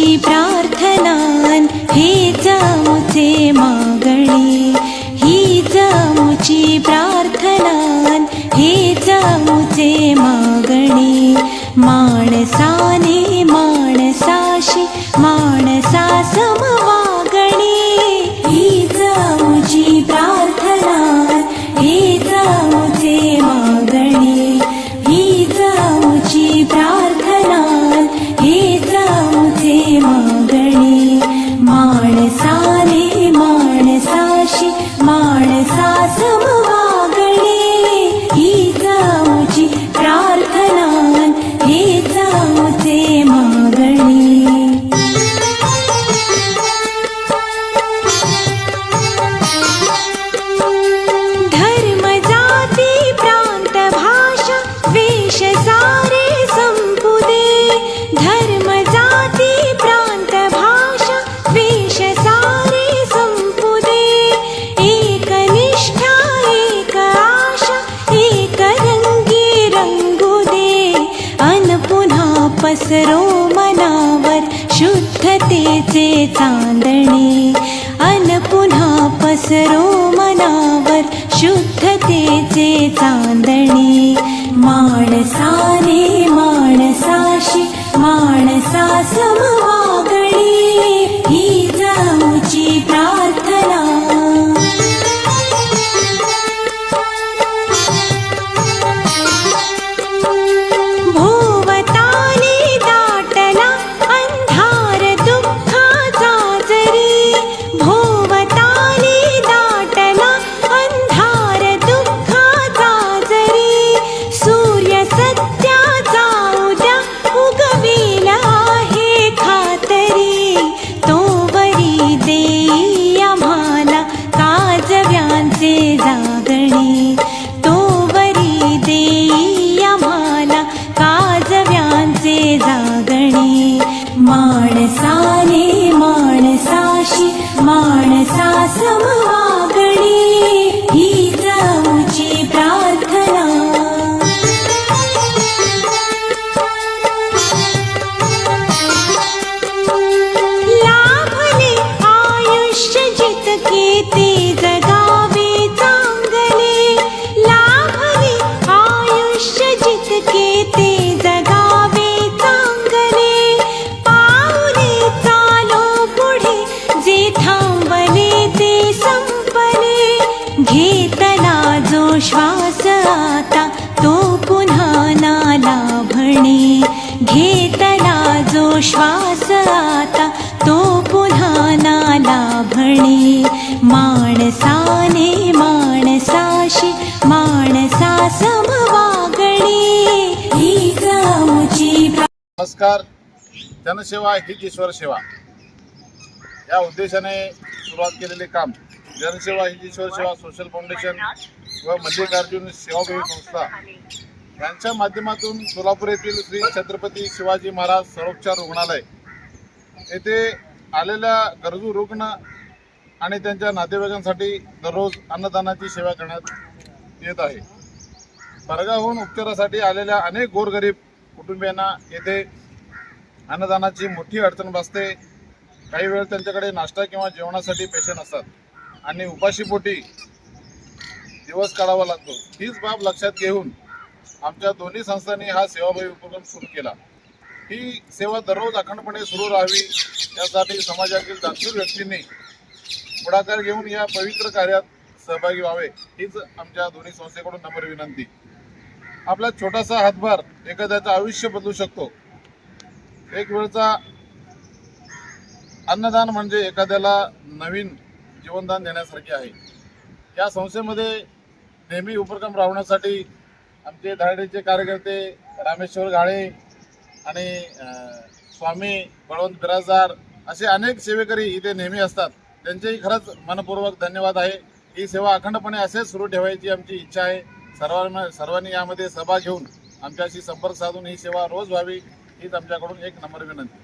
प्रार्थनान हेच आमुचे मागणे, हीच आमुची प्रार्थनान हेच आमुचे मागणे। माणसाने माणसाशी माणसा सम वागणे, हीच आमुची प्रार्थनान हेच आमुचे मागणे, हीच आमुची प्रार्थनान हेच आमुचे मागणे। माणसाने माणसाशी माणसा सम वागणे, हीच आमुची प्रार्थनान हेच आमुचे मागणे। धर्म जाती प्रांत भाषा वेश सारे संपू दे, धर्म जाती प्रांत भाषा वेश सारे संपू दे। एक निष्ठा एक आशा एक रंगी रंगू दे, अन पुन्हा पसरो मनावर शुद्धतेचे चांदणे, अन पुन्हा पसरो मनावर शुद्धतेचे चांदणे। माणसाने माणसाशी माणसा सम वागणे, हीच आमुची प्रार्थना। भोवताली दाटला अंधार दुःखाचा जरी, भोवताली दाटला अंधार दुःखाचा जरी। सूर्य सत्याचा उद्या उगविल आहे खातरी, तोवरी देई आम्हाला काजव्यांचे जागणे, तोवरी देई आम्हाला काजव्यांचे जागणे। माणसाने माणसाशी माणसा सम वागणे, हीच आमुची प्रार्थना। लाभले आयुष्य जितके ते जगावे चांगले, लाभले आयुष्य जितके ते जगावे चांगले। पाऊले चालो पुढे जे थांबले ते संपले, घेतला जो श्वास आता तो पुन्हा ना लाभणे, घेतला जो श्वास आता तो पुन्हा ना लाभणे। माणसाने माणसाशी माणसा सम वागणे, हीच आमुची नमस्कार। जनसेवा हीच ईश्वर सेवा या उद्देशाने सुरुवात केलेले काम जनसेवा हीच ईश्वर सेवा सोशल फाउंडेशन व मल्लिकार्जुन सेवाभावी संस्था यांच्या माध्यमातून सोलापूर येथील श्री छत्रपती शिवाजी महाराज सर्वोपचार रुग्णालय येथे आलेल्या गरजू रुग्ण आणि त्यांच्या नातेवाईकांसाठी दररोज अन्नदानाची सेवा करण्यात येत आहे। परगावहून उपचारासाठी आलेल्या अनेक गोरगरीब कुटुंबियांना येथे अन्नदानाची मोठी अडचण भासते। काही वेळ त्यांच्याकडे नाश्ता किंवा जेवणासाठी पेशंट असतात आणि उपाशीपोटी दिवस काढावा लागतो। हीच बाब लक्षात घेऊन आमच्या दोन्ही संस्थांनी हा सेवाभावी उपक्रम सुरू केला। ही सेवा दररोज अखंडपणे सुरू राहावी यासाठी समाजातील दानशूर व्यक्तींनी पुढाकार घेऊन या पवित्र कार्यात सहभागी व्हावे हीच आमच्या दोन्ही संस्थेकडून नम्र विनंती। आपला छोटासा हातभार एखाद्याचं आयुष्य बदलू शकतो। एक वेळचा अन्नदान म्हणजे एखाद्याला नवीन जीवनदान देण्यासारखे आहे। या संस्थेमध्ये नेहमी उपक्रम राबवण्यासाठी आमचे धारडेचे कार्यकर्ते रामेश्वर गाळे आणि स्वामी बळवंत बिराजदार असे अनेक सेवेकरी इथे नेहमी असतात। त्यांचेही खरंच मनपूर्वक धन्यवाद आहे। ही सेवा अखंडपणे असेच सुरू ठेवायची आमची इच्छा आहे। सर्वांनी यामध्ये सहभाग घेऊन आमच्याशी संपर्क साधून ही सेवा रोज व्हावी हीच आमच्याकडून एक नम्र विनंती।